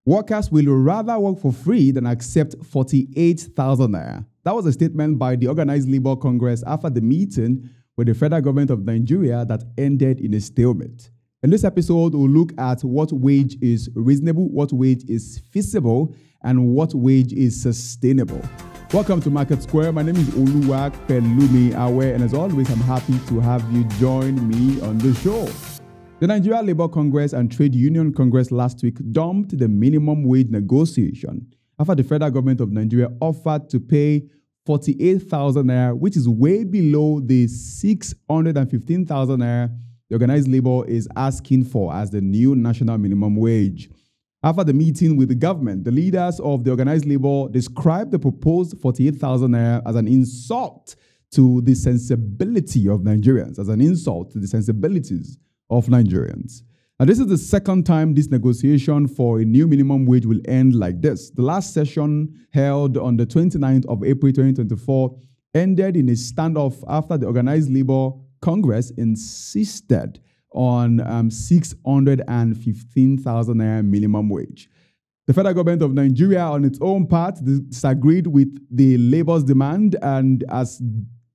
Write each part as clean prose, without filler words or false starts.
Workers will rather work for free than accept 48,000 naira. That was a statement by the Organized Labour Congress after the meeting with the federal government of Nigeria that ended in a stalemate. In this episode, we'll look at what wage is reasonable, what wage is feasible, and what wage is sustainable. Welcome to MarketSquare. My name is Oluwak Pelumi Awe, and as always, I'm happy to have you join me on the show. The Nigeria Labour Congress and Trade Union Congress last week dumped the minimum wage negotiation after the federal government of Nigeria offered to pay 48,000 naira, which is way below the 615,000 naira the organized labor is asking for as the new national minimum wage. After the meeting with the government, the leaders of the organized labor described the proposed 48,000 naira as an insult to the sensibility of Nigerians, as an insult to the sensibilities of Nigerians. Now, this is the second time this negotiation for a new minimum wage will end like this. The last session, held on the 29th of April 2024, ended in a standoff after the organized labor Congress insisted on 615,000 naira minimum wage. The federal government of Nigeria, on its own part, disagreed with the labor's demand and has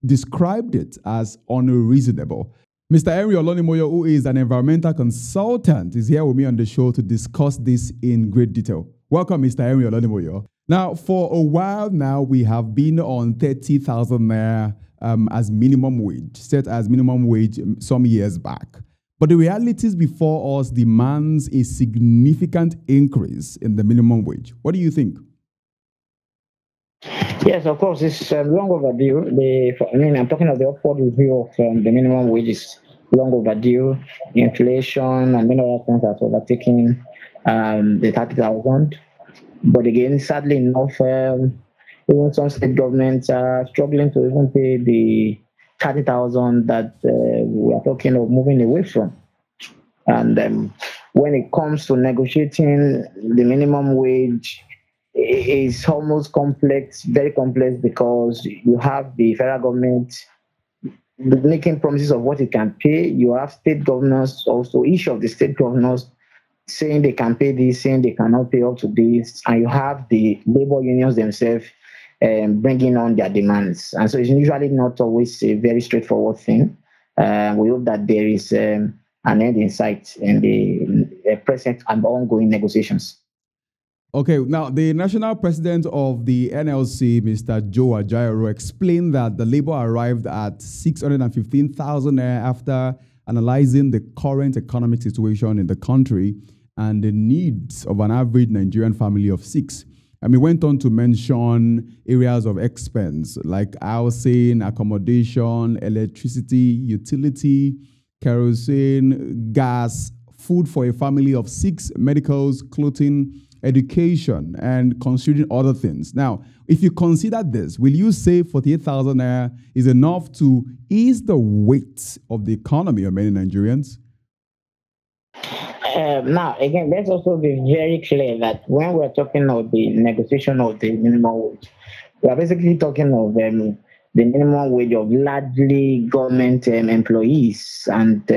described it as unreasonable. Mr. Henry Olonimoyo, who is an environmental consultant, is here with me on the show to discuss this in great detail. Welcome, Mr. Henry Olonimoyo. Now, for a while now, we have been on 30,000 naira as minimum wage, set as minimum wage some years back. But the realities before us demands a significant increase in the minimum wage. What do you think? Yes, of course, it's long overdue. I'm talking of the upward review of the minimum wage is long overdue. Inflation and many other things that overtaking the 30,000. But again, sadly enough, even some state governments are struggling to even pay the 30,000 that we are talking of moving away from. And when it comes to negotiating the minimum wage, it's almost complex, very complex, because you have the federal government making promises of what it can pay. You have state governors also, each of the state governors saying they can pay this, saying they cannot pay up to this, and you have the labor unions themselves bringing on their demands. And so it's usually not always a very straightforward thing. We hope that there is an end in sight in the present and ongoing negotiations. Okay, now the national president of the NLC, Mr. Joe Ajaero, explained that the labor arrived at 615,000 after analyzing the current economic situation in the country and the needs of an average Nigerian family of six. And he went on to mention areas of expense like housing, accommodation, electricity, utility, kerosene, gas, food for a family of six, medicals, clothing, education, and considering other things. Now, if you consider this, will you say 48,000 naira is enough to ease the weight of the economy of many Nigerians? Now, again, let's also be very clear that when we're talking of the negotiation of the minimum wage, we are basically talking of the minimum wage of largely government employees, and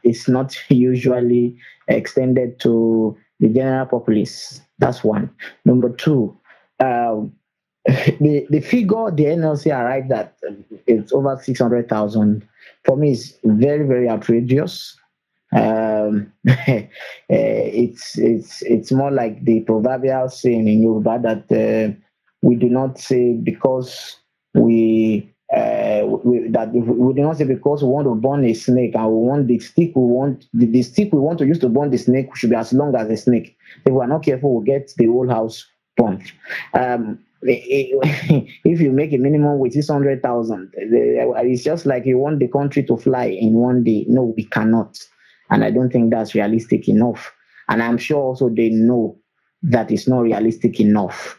it's not usually extended to the general populace. That's one. Number two, the figure the NLC arrived at, it's over 600,000. For me, is very, very outrageous. It's more like the proverbial saying in Yoruba that we do not say because we do not say because we want to burn a snake and we want the stick the stick we want to use to burn the snake should be as long as the snake. If we are not careful, we'll get the whole house burnt. If you make a minimum with 600,000, it's just like you want the country to fly in one day. No, we cannot. And I don't think that's realistic enough. And I'm sure also they know that it's not realistic enough.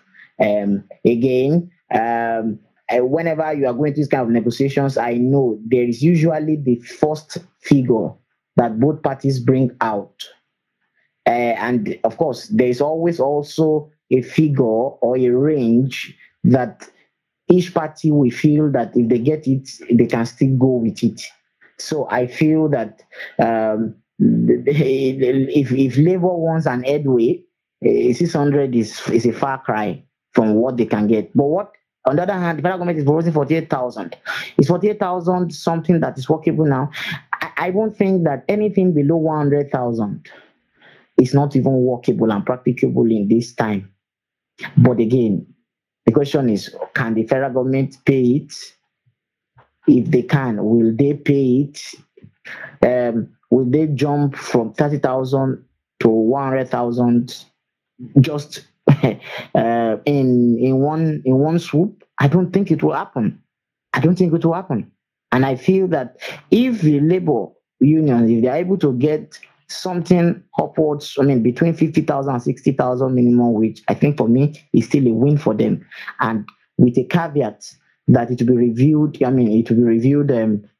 Whenever you are going to this kind of negotiations, I know there is usually the first figure that both parties bring out. And of course, there is always also a figure or a range that each party will feel that if they get it, they can still go with it. So I feel that if labor wants an headway, 600 is a far cry from what they can get. But what, on the other hand, the federal government is proposing 48,000. Is 48,000 something that is workable now? I won't think that anything below 100,000 is not even workable and practicable in this time. But again, the question is, can the federal government pay it? If they can, will they pay it? Will they jump from 30,000 to 100,000 just in one swoop? I don't think it will happen. I don't think it will happen. And I feel that if the labor unions, if they are able to get something upwards, between 50,000 and 60,000 minimum wage, I think for me, it's still a win for them. And with a caveat that it will be reviewed, it will be reviewed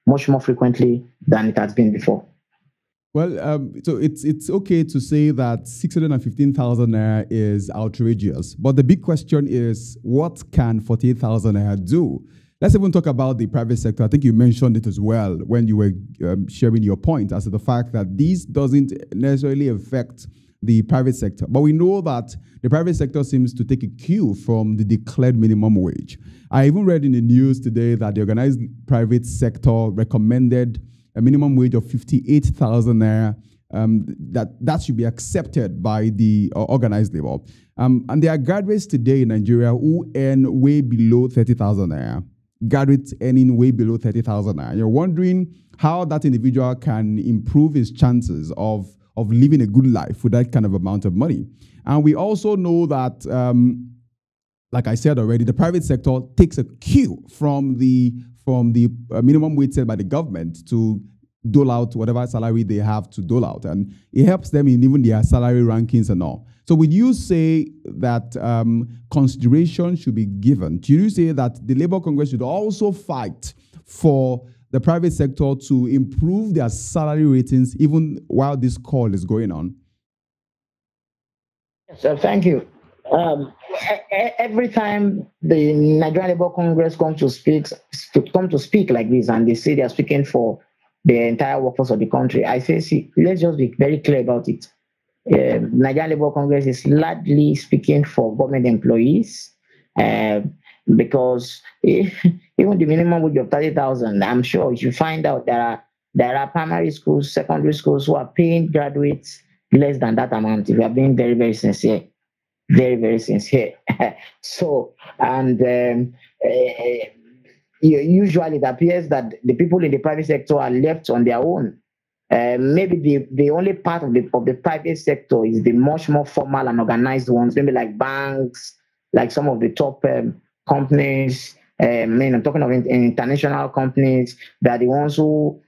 much more frequently than it has been before. Well, so it's okay to say that 615,000 naira is outrageous, but the big question is, what can 48,000 naira do? Let's even talk about the private sector. I think you mentioned it as well when you were sharing your point as to the fact that this doesn't necessarily affect the private sector. But we know that the private sector seems to take a cue from the declared minimum wage. I even read in the news today that the organized private sector recommended a minimum wage of 58,000 naira, that should be accepted by the organized labor. And there are graduates today in Nigeria who earn way below 30,000 naira. Graduates earning way below 30,000 naira. You're wondering how that individual can improve his chances of living a good life with that kind of amount of money. And we also know that, like I said already, the private sector takes a cue from the minimum wage set by the government to dole out whatever salary they have to dole out. And it helps them in even their salary rankings and all. So would you say that consideration should be given? Do you say that the Labour Congress should also fight for the private sector to improve their salary ratings even while this call is going on? So thank you. Every time the Nigerian Labour Congress come to speak like this, and they say they are speaking for the entire workforce of the country, I say, see, let's just be very clear about it. Nigerian Labour Congress is largely speaking for government employees, because even the minimum wage of 30,000, I'm sure you find out there are primary schools, secondary schools who are paying graduates less than that amount. If you are being very, very sincere, very, very sincere. So, and usually it appears that the people in the private sector are left on their own. Maybe the only part of the private sector is the much more formal and organized ones, maybe like banks, like some of the top companies. I'm talking of international companies, that are the ones who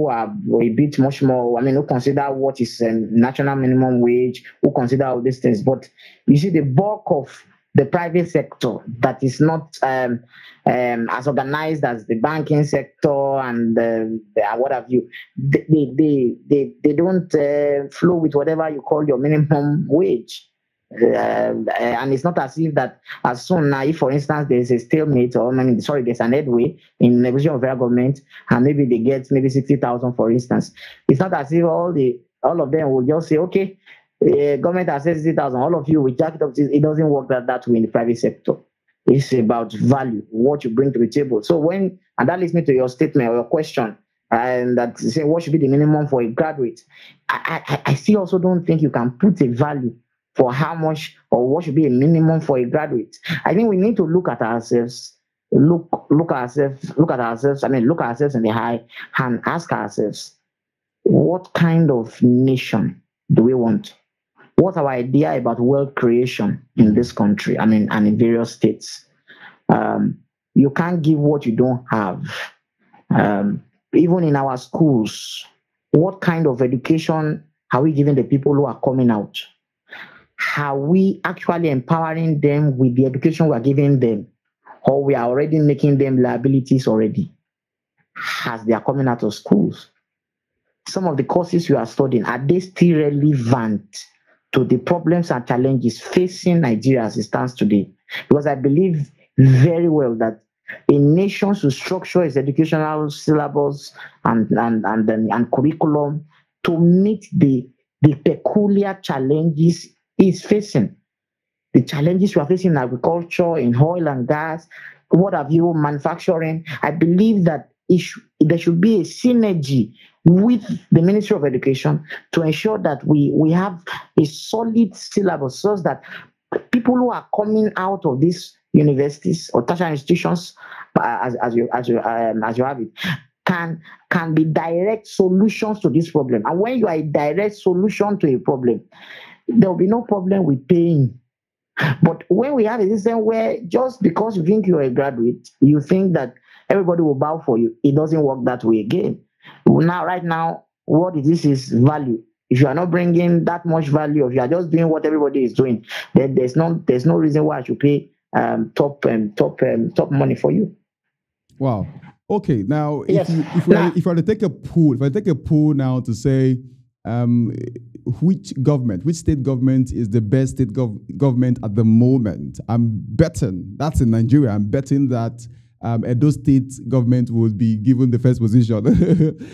are a bit much more, who consider what is national minimum wage, who consider all these things. But you see, the bulk of the private sector that is not as organized as the banking sector and what have you, they don't flow with whatever you call your minimum wage. And it's not as if that as soon now, if for instance there's a stalemate, or there's an headway in negotiation of federal government, and maybe they get maybe 60,000, for instance, it's not as if all of them will just say, okay, government has said 60,000, all of you will jack it up. It doesn't work that way in the private sector. It's about value, what you bring to the table. So and that leads me to your statement or your question, and that saying what should be the minimum for a graduate. I still also don't think you can put a value for how much or what should be a minimum for a graduate. I think we need to look at ourselves, look at ourselves in the eye and ask ourselves, what kind of nation do we want? What's our idea about wealth creation in this country? And in various states. You can't give what you don't have. Even in our schools, what kind of education are we giving the people who are coming out? Are we actually empowering them with the education we are giving them, or we are already making them liabilities already as they are coming out of schools? Some of the courses you are studying, are they still relevant to the problems and challenges facing Nigeria as it stands today? Because I believe very well that a nation should structure its educational syllabus and curriculum to meet the peculiar challenges is facing, the challenges we are facing in agriculture, in oil and gas, what have you, manufacturing. I believe that there should be a synergy with the Ministry of Education to ensure that we have a solid syllabus so that people who are coming out of these universities or tertiary institutions, as you have it, can be direct solutions to this problem. And when you are a direct solution to a problem, there will be no problem with paying. But when we have a system where just because you think you're a graduate, you think that everybody will bow for you, it doesn't work that way again. Now, right now, what it is value. If you are not bringing that much value, if you are just doing what everybody is doing, then there's no reason why I should pay top money for you. Wow. Okay. Now, Yes. if I were to take a poll now to say which state government is the best state government at the moment, I'm betting that's in Nigeria. I'm betting that Edo State government would be given the first position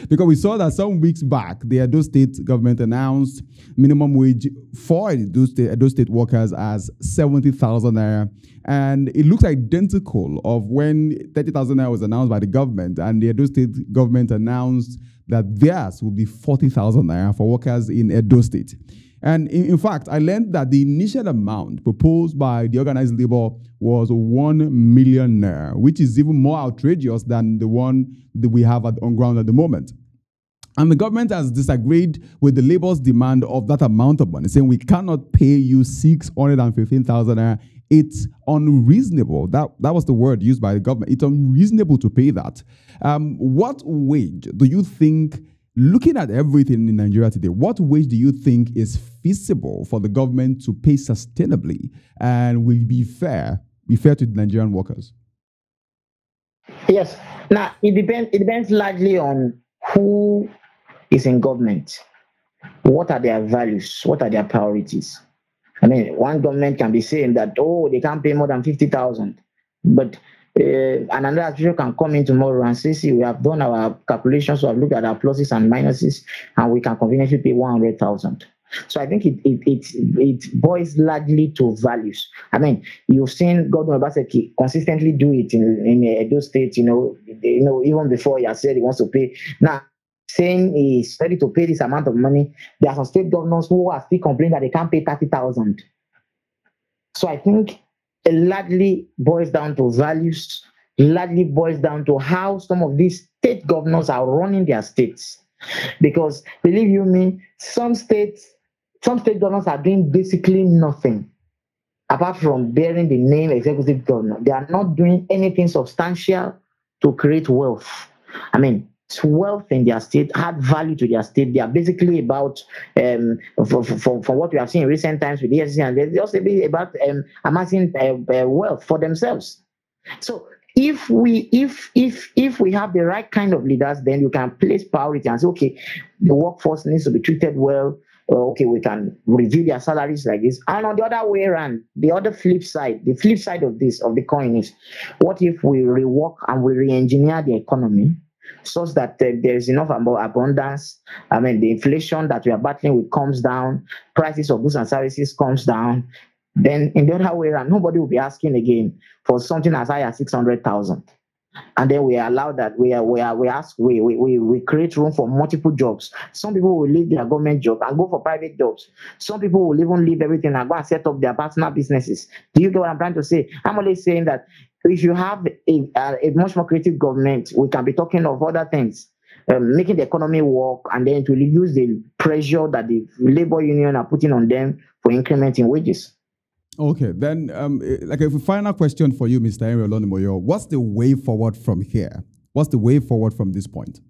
because we saw that some weeks back the Edo State government announced minimum wage for Edo State workers as 70,000 naira, and it looks identical of when 30,000 naira was announced by the government, and the Edo State government announced that theirs will be 40,000 naira for workers in Edo State. And in fact, I learned that the initial amount proposed by the organized labor was 1 million naira, which is even more outrageous than the one that we have on ground at the moment. And the government has disagreed with the labor's demand of that amount of money, saying we cannot pay you 615,000 naira. It's unreasonable. That was the word used by the government. It's unreasonable to pay that. What wage do you think, looking at everything in Nigeria today, what wage do you think is feasible for the government to pay sustainably and will be fair to the Nigerian workers? Yes. Now, it depends largely on who is in government. What are their values? What are their priorities? I mean, one government can be saying that, they can't pay more than 50,000. But another administration can come in tomorrow and say, see, we have done our calculations, we have looked at our pluses and minuses, and we can conveniently pay 100,000. So I think it boils largely to values. I mean, you've seen Governor Obaseki consistently do it in Edo State, even before he has said he wants to pay. Now, saying he's ready to pay this amount of money, there are some state governors who are still complaining that they can't pay 30,000. So I think it largely boils down to values, largely boils down to how some of these state governors are running their states. Because believe you me, some state governors are doing basically nothing apart from bearing the name executive governor. They are not doing anything substantial to create wealth. I mean, wealth in their state, add value to their state. They are basically about, for what we have seen in recent times with EFCC, and they're just about amassing wealth for themselves. So if we have the right kind of leaders, then you can place priority and say, okay, the workforce needs to be treated well. Okay, we can review their salaries like this. And on the other way around, the flip side of the coin is, what if we rework and we re-engineer the economy such that there is enough abundance? I mean, the inflation that we are battling with comes down, prices of goods and services comes down. Then in the other way around, nobody will be asking again for something as high as 600,000. And then we allow that we create room for multiple jobs. Some people will leave their government job and go for private jobs. Some people will even leave everything and go and set up their personal businesses. Do you get what I'm trying to say? I'm only saying that if you have a much more creative government, we can be talking of other things, making the economy work, and then to reduce the pressure that the labor union are putting on them for incrementing wages. Okay, then like a final question for you, Mr. Henry Olonimoyo. What's the way forward from here? What's the way forward from this point?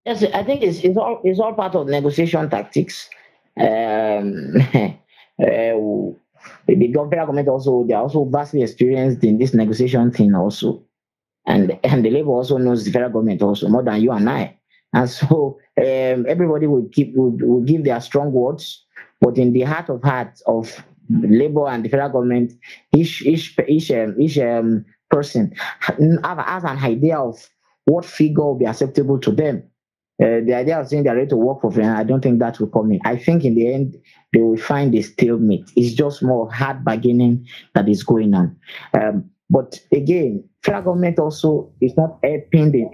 Yes, I think it's all part of negotiation tactics. The government also, they are also vastly experienced in this negotiation thing also. And the labor also knows the federal government also more than you and I. And so everybody will give their strong words, but in the heart of labor and the federal government, each person has an idea of what figure will be acceptable to them. The idea of saying they're ready to work for free, I don't think that will come in. I think in the end, they will find a stalemate. It's just more hard bargaining that is going on. But again, federal government also is not helping the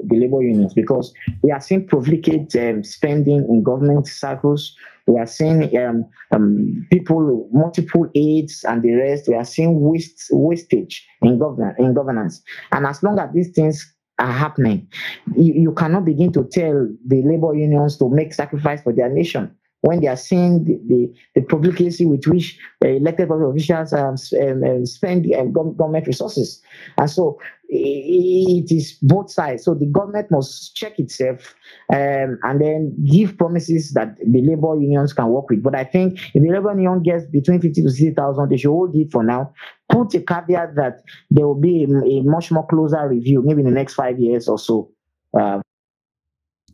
labor unions, because we are seeing profligate spending in government circles. We are seeing people, multiple aids and the rest. We are seeing wastage in governance. And as long as these things are happening, you cannot begin to tell the labor unions to make sacrifice for their nation when they are seeing the profligacy with which elected public officials spend government resources. And so it is both sides. So the government must check itself and then give promises that the labor unions can work with. But I think if the labor union gets between 50 to 60,000, they should hold it for now. Put a caveat that there will be a much more closer review, maybe in the next 5 years or so.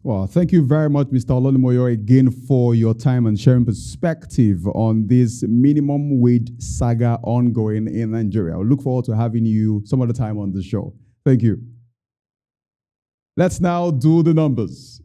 Well, thank you very much, Mr. Olonimoyo, again for your time and sharing perspective on this minimum wage saga ongoing in Nigeria. I look forward to having you some other time on the show. Thank you. Let's now do the numbers.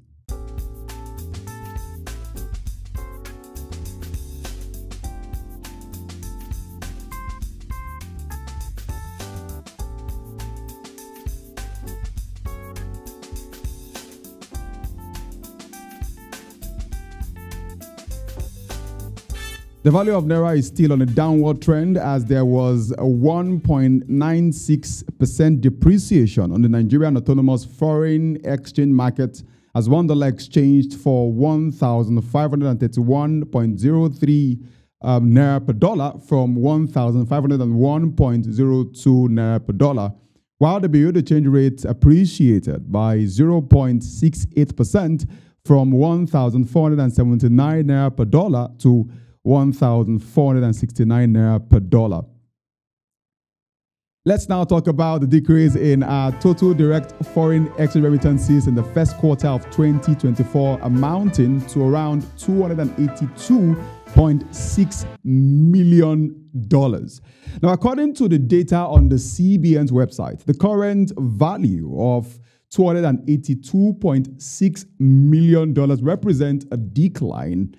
The value of Naira is still on a downward trend, as there was a 1.96% depreciation on the Nigerian Autonomous Foreign Exchange Market, as $1 exchanged for 1,531.03 Naira per dollar from 1,501.02 Naira per dollar, while the Bureau de Change rate appreciated by 0.68% from 1,479 Naira per dollar to 1,469 Naira per dollar. Let's now talk about the decrease in our total direct foreign exchange remittances in the first quarter of 2024, amounting to around $282.6 million. Now, according to the data on the CBN's website, the current value of $282.6 million represents a decline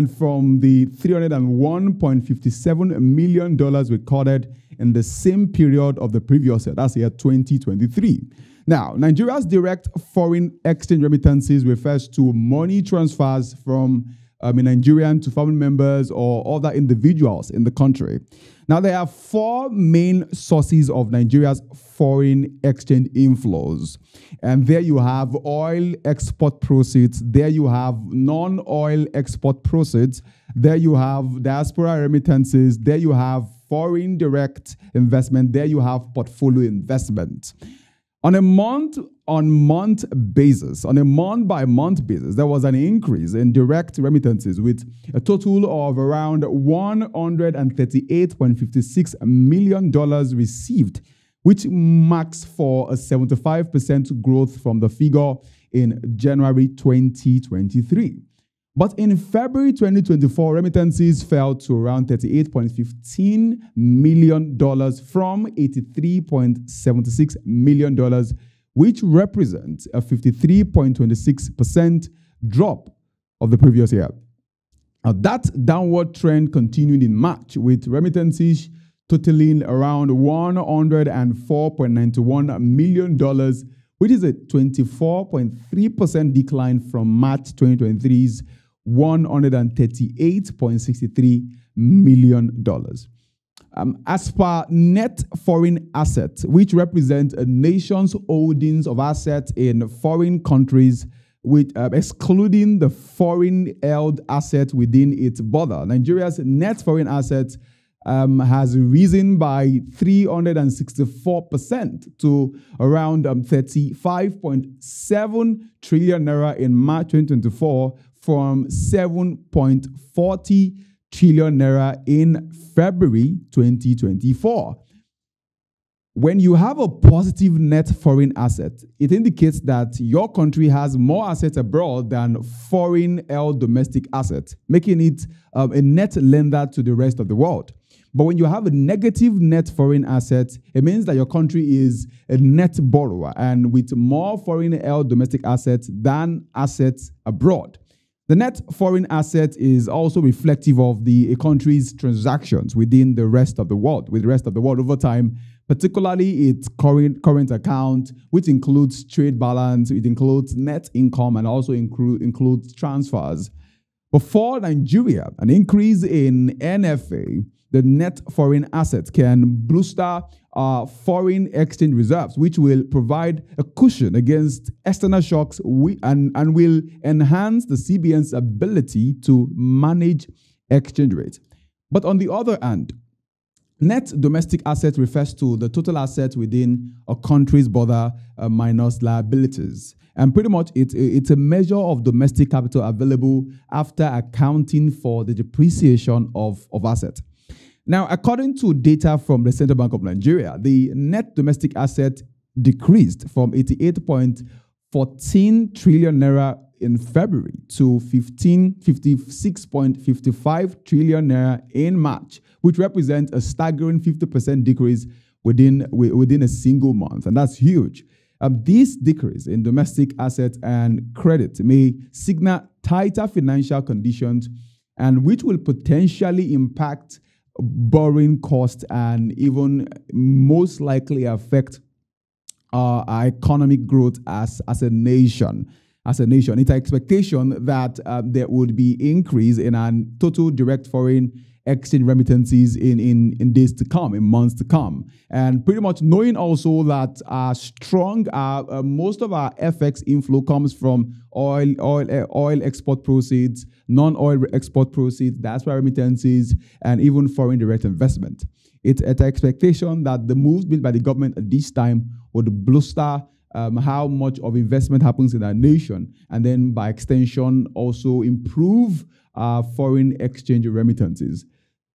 from the $301.57 million recorded in the same period of the previous year, that's year 2023. Now, Nigeria's direct foreign exchange remittances refers to money transfers from a Nigerian to family members or other individuals in the country. Now, there are four main sources of Nigeria's foreign exchange inflows. And there you have oil export proceeds. There you have non-oil export proceeds. There you have diaspora remittances. There you have foreign direct investment. There you have portfolio investment. On a month-by-month basis, there was an increase in direct remittances with a total of around $138.56 million received, which marks for a 75% growth from the figure in January 2023. But in February 2024, remittances fell to around $38.15 million from $83.76 million, which represents a 53.26% drop of the previous year. Now, that downward trend continued in March, with remittances totaling around $104.91 million, which is a 24.3% decline from March 2023's $138.63 million. As per net foreign assets, which represent a nation's holdings of assets in foreign countries, with excluding the foreign held assets within its border, Nigeria's net foreign assets has risen by 364% to around 35.7 trillion naira in March 2024 from 7.40 trillion naira in February 2024. When you have a positive net foreign asset, it indicates that your country has more assets abroad than foreign held domestic assets, making it a net lender to the rest of the world. But when you have a negative net foreign asset, it means that your country is a net borrower and with more foreign held domestic assets than assets abroad. The net foreign asset is also reflective of a country's transactions within the rest of the world, with the rest of the world over time, particularly its current account, which includes trade balance, it includes net income, and also includes transfers. But for Nigeria, an increase in NFA, the net foreign assets, can bolster foreign exchange reserves, which will provide a cushion against external shocks and will enhance the CBN's ability to manage exchange rates. But on the other hand, net domestic assets refers to the total assets within a country's border minus liabilities. And pretty much it's a measure of domestic capital available after accounting for the depreciation of assets. Now, according to data from the Central Bank of Nigeria, the net domestic asset decreased from 88.14 trillion naira in February to 56.55 trillion naira in March, which represents a staggering 50% decrease within a single month. And that's huge. This decrease in domestic assets and credit may signal tighter financial conditions, and which will potentially impact borrowing costs and even most likely affect our economic growth as a nation. It's an expectation that there would be increase in our total direct foreign exchange remittances in days to come, in months to come. And pretty much knowing also that most of our FX inflow comes from oil export proceeds, non-oil export proceeds, diaspora remittances, and even foreign direct investment. It's an expectation that the moves made by the government at this time would bolster how much of investment happens in our nation, and then by extension also improve foreign exchange remittances.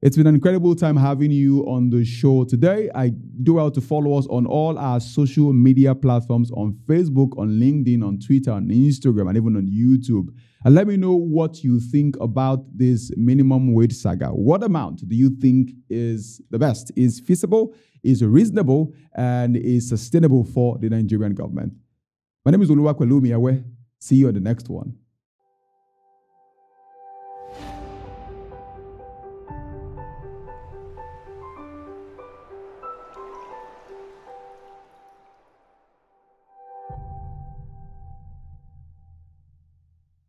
It's been an incredible time having you on the show today. I do well to follow us on all our social media platforms, on Facebook, on LinkedIn, on Twitter, on Instagram, and even on YouTube. And let me know what you think about this minimum wage saga. What amount do you think is the best, is feasible, is reasonable, and is sustainable for the Nigerian government? My name is Oluwakwelumi Awe. See you on the next one.